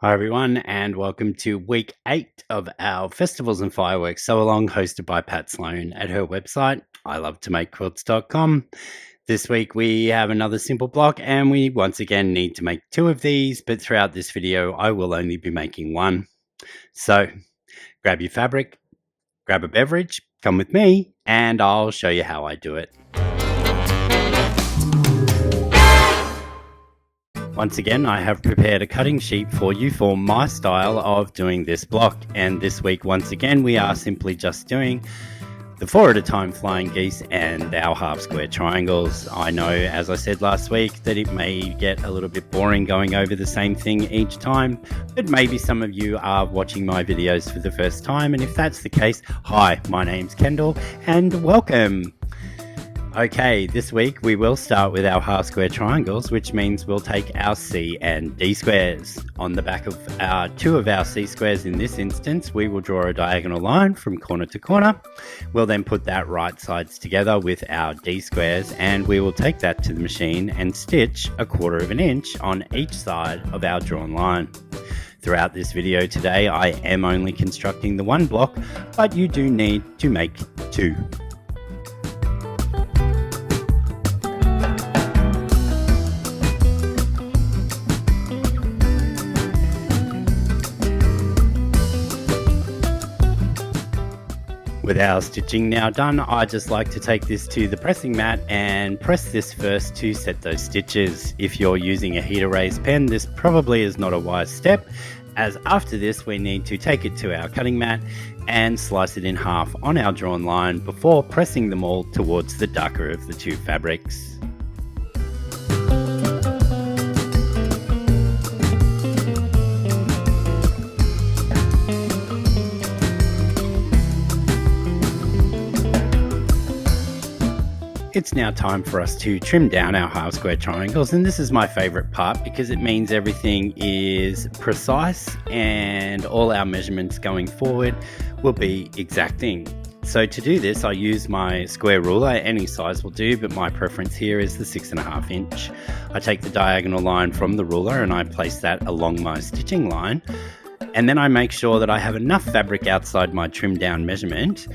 Hi everyone, and welcome to week 8 of our Festivals and Fireworks Sew Along, hosted by Pat Sloan at her website, ilovetomakequilts.com. This week we have another simple block, and we once again need to make 2 of these, but throughout this video I will only be making 1. So grab your fabric, grab a beverage, come with me, and I'll show you how I do it. Once again, I have prepared a cutting sheet for you for my style of doing this block, and this week once again we are simply just doing the 4 at a time flying geese and our half square triangles. I know, as I said last week, that it may get a little bit boring going over the same thing each time, but maybe some of you are watching my videos for the first time, and if that's the case, hi, my name's Kendall and welcome. Okay, this week we will start with our half square triangles, which means we'll take our C and D squares. On the back of our 2 of our C squares in this instance, we will draw a diagonal line from corner to corner. We'll then put that right sides together with our D squares, and we will take that to the machine and stitch 1/4 inch on each side of our drawn line. Throughout this video today, I am only constructing the 1 block, but you do need to make 2. With our stitching now done, I just like to take this to the pressing mat and press this first to set those stitches. If you're using a heater raised pen, this probably is not a wise step, as after this we need to take it to our cutting mat and slice it in half on our drawn line before pressing them all towards the darker of the 2 fabrics. It's now time for us to trim down our half square triangles, and this is my favorite part because it means everything is precise and all our measurements going forward will be exacting. So to do this, I use my square ruler. Any size will do, but my preference here is the 6.5 inch. I take the diagonal line from the ruler and I place that along my stitching line, and then I make sure that I have enough fabric outside my trim down measurement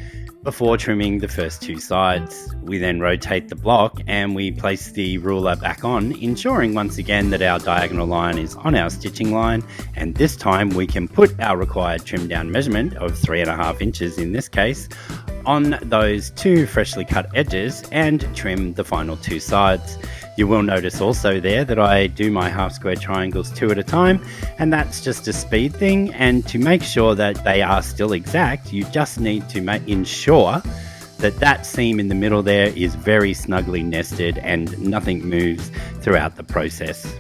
before trimming the first 2 sides. We then rotate the block and we place the ruler back on, ensuring once again that our diagonal line is on our stitching line, and this time we can put our required trim down measurement of 3.5 inches in this case on those 2 freshly cut edges and trim the final 2 sides. You will notice also there that I do my half square triangles 2 at a time, and that's just a speed thing, and to make sure that they are still exact, you just need to ensure that that seam in the middle there is very snugly nested and nothing moves throughout the process.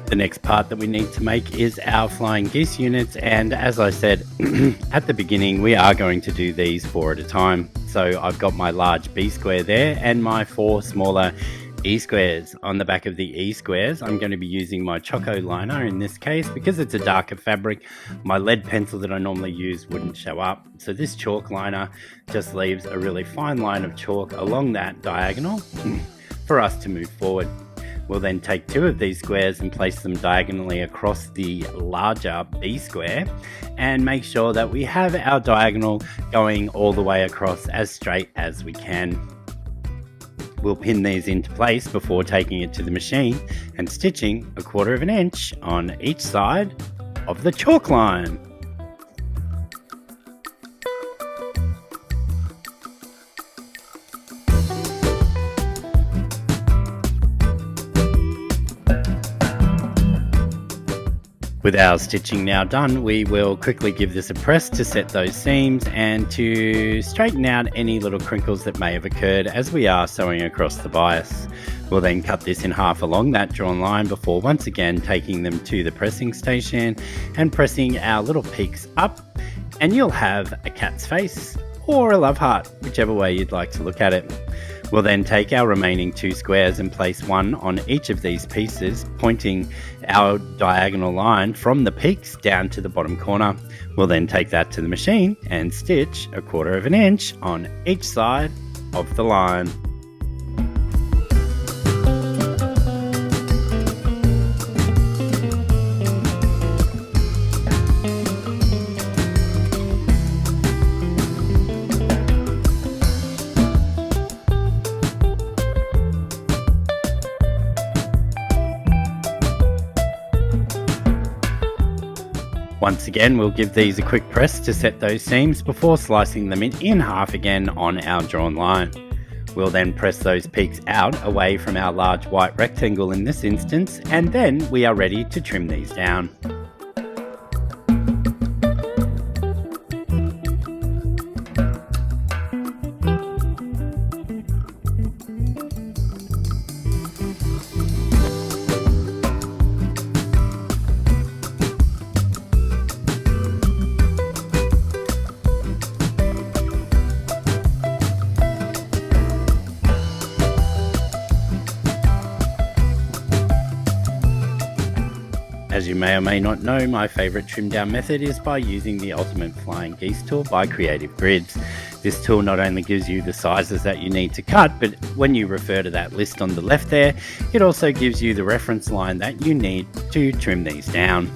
The next part that we need to make is our flying geese units, and as I said at the beginning, we are going to do these 4 at a time. So I've got my large B square there and my 4 smaller E squares. On the back of the E squares, I'm going to be using my Choco liner in this case. Because it's a darker fabric, my lead pencil that I normally use wouldn't show up. So this chalk liner just leaves a really fine line of chalk along that diagonal for us to move forward. We'll then take 2 of these squares and place them diagonally across the larger B square and make sure that we have our diagonal going all the way across as straight as we can. We'll pin these into place before taking it to the machine and stitching 1/4 inch on each side of the chalk line. With our stitching now done, we will quickly give this a press to set those seams and to straighten out any little crinkles that may have occurred as we are sewing across the bias. We'll then cut this in half along that drawn line before once again taking them to the pressing station and pressing our little peaks up, and you'll have a cat's face or a love heart, whichever way you'd like to look at it. We'll then take our remaining 2 squares and place one on each of these pieces, pointing our diagonal line from the peaks down to the bottom corner. We'll then take that to the machine and stitch 1/4 of an inch on each side of the line. Once again, we'll give these a quick press to set those seams before slicing them in half again on our drawn line. We'll then press those peaks out away from our large white rectangle in this instance, and then we are ready to trim these down. As you may or may not know, my favourite trim down method is by using the Ultimate Flying Geese tool by Creative Grids. This tool not only gives you the sizes that you need to cut, but when you refer to that list on the left there, it also gives you the reference line that you need to trim these down.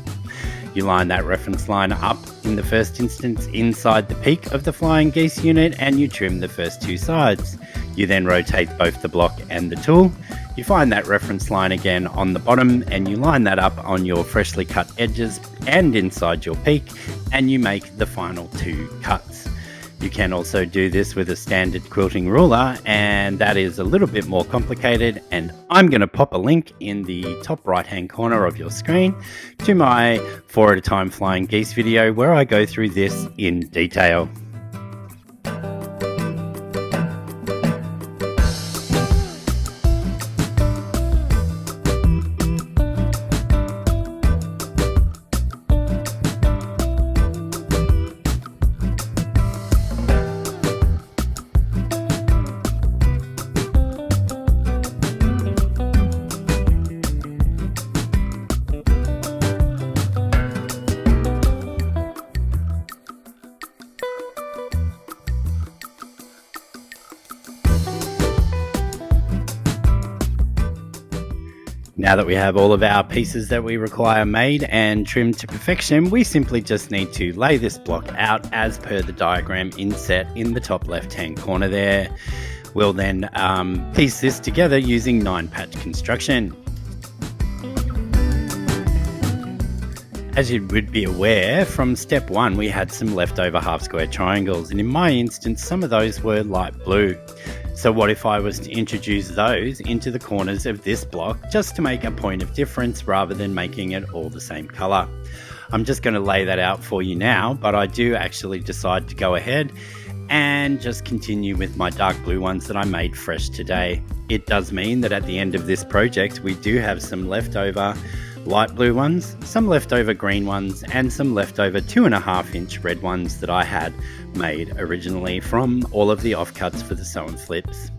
You line that reference line up in the first instance inside the peak of the flying geese unit, and you trim the first 2 sides. You then rotate both the block and the tool. You find that reference line again on the bottom, and you line that up on your freshly cut edges and inside your peak, and you make the final 2 cuts. You can also do this with a standard quilting ruler, and that is a little bit more complicated, and I'm going to pop a link in the top right hand corner of your screen to my 4 at a time flying geese video where I go through this in detail. Now that we have all of our pieces that we require made and trimmed to perfection, we simply just need to lay this block out as per the diagram inset in the top left hand corner there. We'll then piece this together using 9-patch construction. As you would be aware, from step 1 we had some leftover half square triangles, and in my instance some of those were light blue. So what if I was to introduce those into the corners of this block just to make a point of difference rather than making it all the same colour? I'm just going to lay that out for you now, but I do actually decide to go ahead and just continue with my dark blue ones that I made fresh today. It does mean that at the end of this project we do have some leftover light blue ones, some leftover green ones, and some leftover 2.5 inch red ones that I had made originally from all of the offcuts for the sew and flips.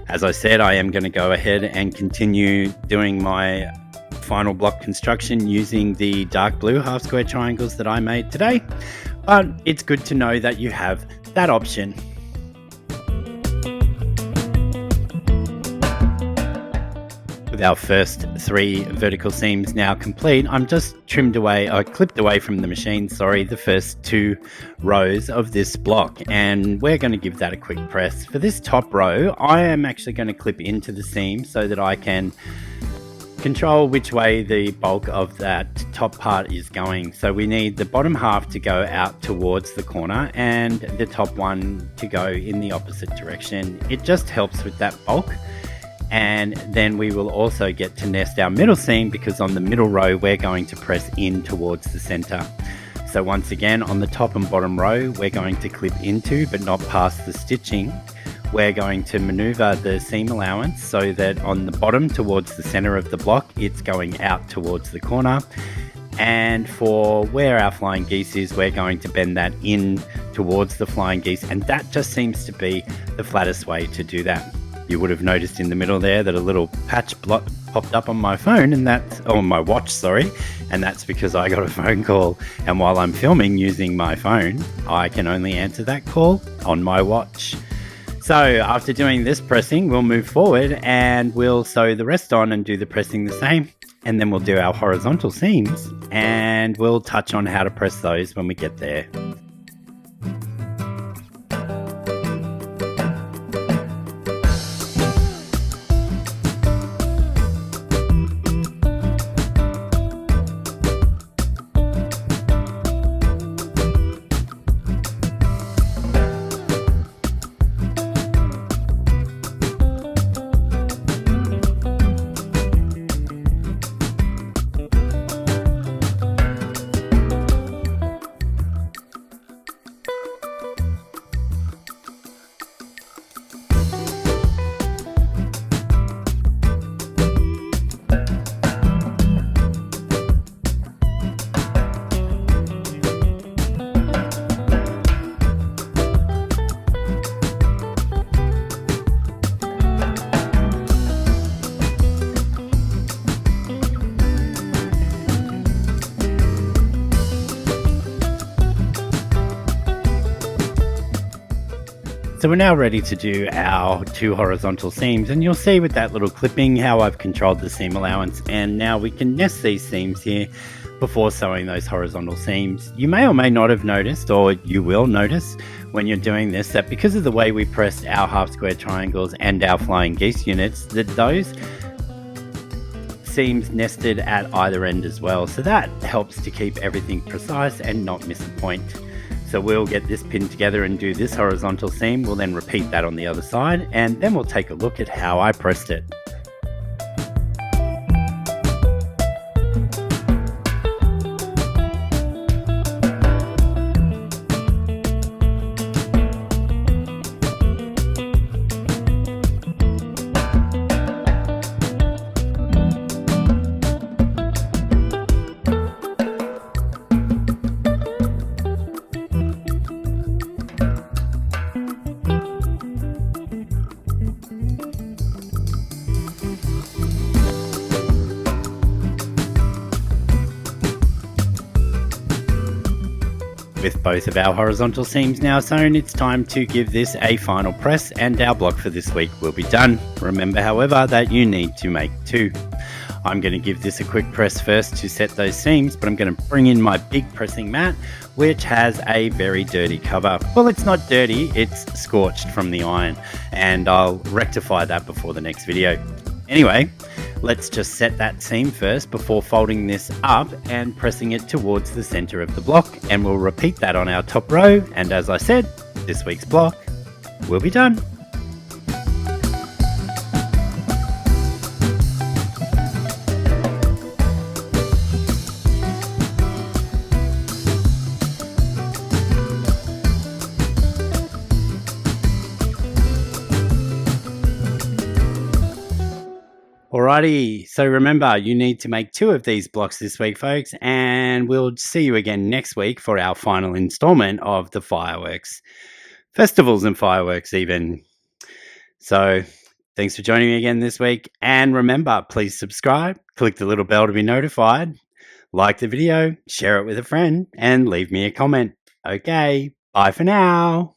As I said, I am going to go ahead and continue doing my final block construction using the dark blue half square triangles that I made today, but it's good to know that you have that option. With our first 3 vertical seams now complete, I'm just clipped away from the machine, the first 2 rows of this block, and we're going to give that a quick press. For this top row, I am actually going to clip into the seam so that I can control which way the bulk of that top part is going. So we need the bottom half to go out towards the corner and the top one to go in the opposite direction. It just helps with that bulk. And then we will also get to nest our middle seam, because on the middle row we're going to press in towards the center. So once again, on the top and bottom row we're going to clip into but not past the stitching. We're going to maneuver the seam allowance so that on the bottom towards the center of the block it's going out towards the corner, and for where our flying geese is we're going to bend that in towards the flying geese, and that just seems to be the flattest way to do that. You would have noticed in the middle there that a little patch popped up on my phone, and that's on my watch, sorry, and that's because I got a phone call, and while I'm filming using my phone, I can only answer that call on my watch. So after doing this pressing, we'll move forward and we'll sew the rest on and do the pressing the same, and then we'll do our horizontal seams and we'll touch on how to press those when we get there. So we're now ready to do our 2 horizontal seams, and you'll see with that little clipping how I've controlled the seam allowance, and now we can nest these seams here before sewing those horizontal seams. You may or may not have noticed, or you will notice when you're doing this, that because of the way we pressed our half square triangles and our flying geese units, that those seams nested at either end as well. So that helps to keep everything precise and not miss a point. So we'll get this pinned together and do this horizontal seam. We'll then repeat that on the other side, and then we'll take a look at how I pressed it. With both of our horizontal seams now sewn, it's time to give this a final press and our block for this week will be done. Remember, however, that you need to make 2. I'm going to give this a quick press first to set those seams, but I'm going to bring in my big pressing mat, which has a very dirty cover. Well, it's not dirty, it's scorched from the iron, and I'll rectify that before the next video. Anyway, let's just set that seam first before folding this up and pressing it towards the center of the block, and we'll repeat that on our top row, and as I said, this week's block will be done. Alrighty, so remember, you need to make 2 of these blocks this week, folks, and we'll see you again next week for our final installment of the fireworks. Festivals and fireworks even. So, thanks for joining me again this week, and remember, please subscribe, click the little bell to be notified, like the video, share it with a friend, and leave me a comment. Okay, bye for now.